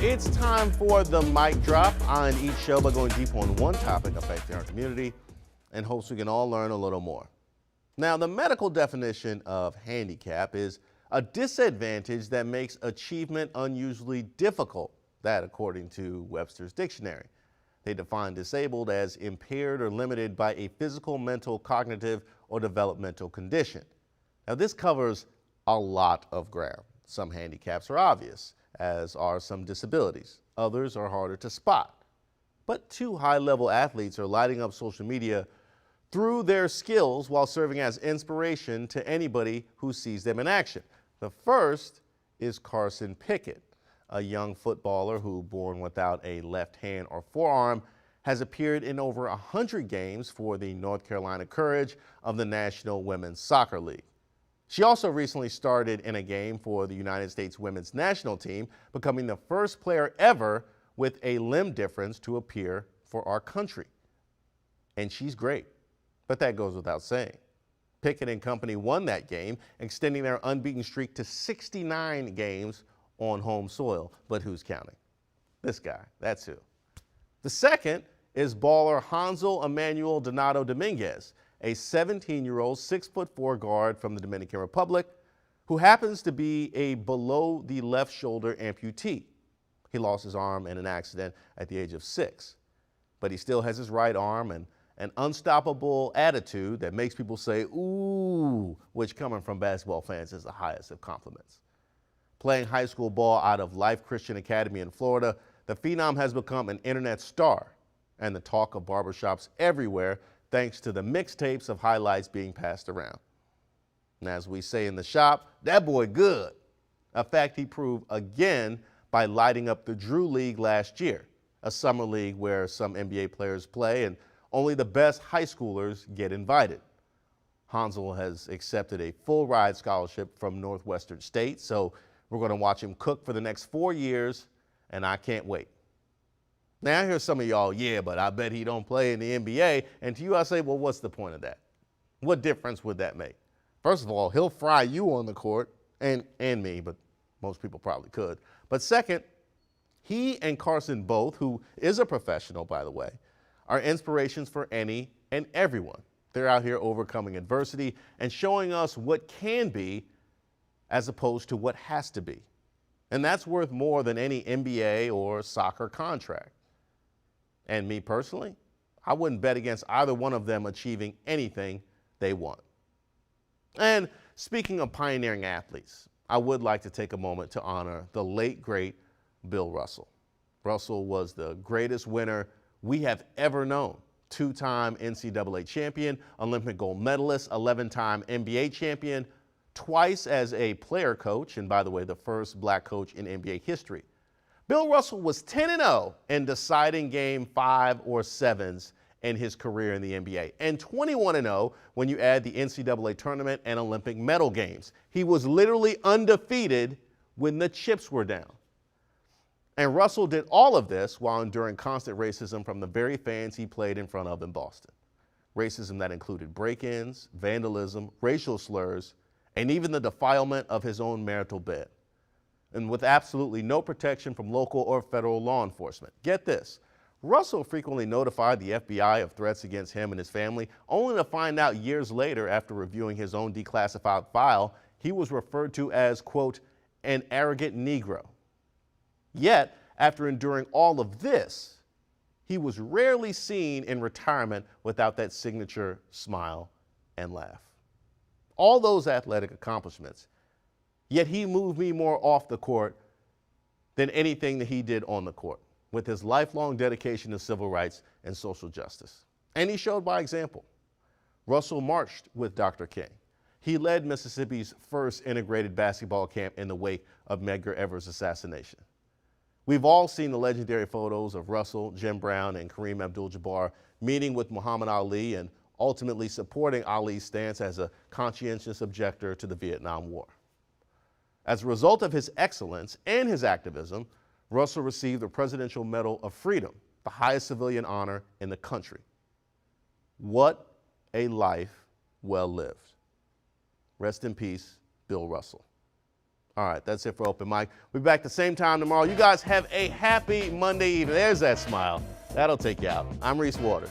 It's time for the mic drop. On each show, by going deep on one topic affecting our community and hopes we can all learn a little more. Now, the medical definition of handicap is a disadvantage that makes achievement unusually difficult. That, according to Webster's dictionary. They define disabled as impaired or limited by a physical, mental, cognitive, or developmental condition. Now, this covers a lot of ground. Some handicaps are obvious, as are some disabilities. Others are harder to spot. But two high-level athletes are lighting up social media through their skills while serving as inspiration to anybody who sees them in action. The first is Carson Pickett, a young footballer who, born without a left hand or forearm, has appeared in over 100 games for the North Carolina Courage of the National Women's Soccer League. She also recently started in a game for the United States women's national team, becoming the first player ever with a limb difference to appear for our country. And she's great, but that goes without saying. Pickett and company won that game, extending their unbeaten streak to 69 games on home soil. But who's counting? This guy, that's who. The second is baller Emmanuel Dominguez, a 17-year-old 6'4" guard from the Dominican Republic who happens to be a below the left shoulder amputee. He lost his arm in an accident at the age of 6, but he still has his right arm and an unstoppable attitude that makes people say, ooh, which coming from basketball fans is the highest of compliments. Playing high school ball out of Life Christian Academy in Florida, the phenom has become an internet star and the talk of barbershops everywhere thanks to the mixtapes of highlights being passed around. And as we say in the shop, that boy good. A fact he proved again by lighting up the Drew League last year, a summer league where some NBA players play and only the best high schoolers get invited. Hansel has accepted a full ride scholarship from Northwestern State, so we're going to watch him cook for the next 4 years, and I can't wait. Now I hear some of y'all, yeah, but I bet he don't play in the NBA. And to you, I say, well, what's the point of that? What difference would that make? First of all, he'll fry you on the court, and me, but most people probably could. But second, he and Carson both, who is a professional, by the way, are inspirations for any and everyone. They're out here overcoming adversity and showing us what can be as opposed to what has to be. And that's worth more than any NBA or soccer contract. And me personally, I wouldn't bet against either one of them achieving anything they want. And speaking of pioneering athletes, I would like to take a moment to honor the late, great Bill Russell. Russell was the greatest winner we have ever known. 2-time NCAA champion, Olympic gold medalist, 11-time NBA champion, twice as a player coach, and by the way, the first black coach in NBA history. Bill Russell was 10-0 in deciding game 5 or 7s in his career in the NBA, and 21-0 when you add the NCAA tournament and Olympic medal games. He was literally undefeated when the chips were down. And Russell did all of this while enduring constant racism from the very fans he played in front of in Boston. Racism that included break-ins, vandalism, racial slurs, and even the defilement of his own marital bed. And with absolutely no protection from local or federal law enforcement. Get this, Russell frequently notified the FBI of threats against him and his family, only to find out years later, after reviewing his own declassified file, he was referred to as, quote, an arrogant Negro. Yet, after enduring all of this, he was rarely seen in retirement without that signature smile and laugh. All those athletic accomplishments, yet he moved me more off the court than anything that he did on the court, with his lifelong dedication to civil rights and social justice. And he showed by example. Russell marched with Dr. King. He led Mississippi's first integrated basketball camp in the wake of Medgar Evers' assassination. We've all seen the legendary photos of Russell, Jim Brown, and Kareem Abdul-Jabbar meeting with Muhammad Ali and ultimately supporting Ali's stance as a conscientious objector to the Vietnam War. As a result of his excellence and his activism, Russell received the Presidential Medal of Freedom, the highest civilian honor in the country. What a life well lived. Rest in peace, Bill Russell. All right, that's it for Open Mic. We'll be back the same time tomorrow. You guys have a happy Monday evening. There's that smile. That'll take you out. I'm Reese Waters.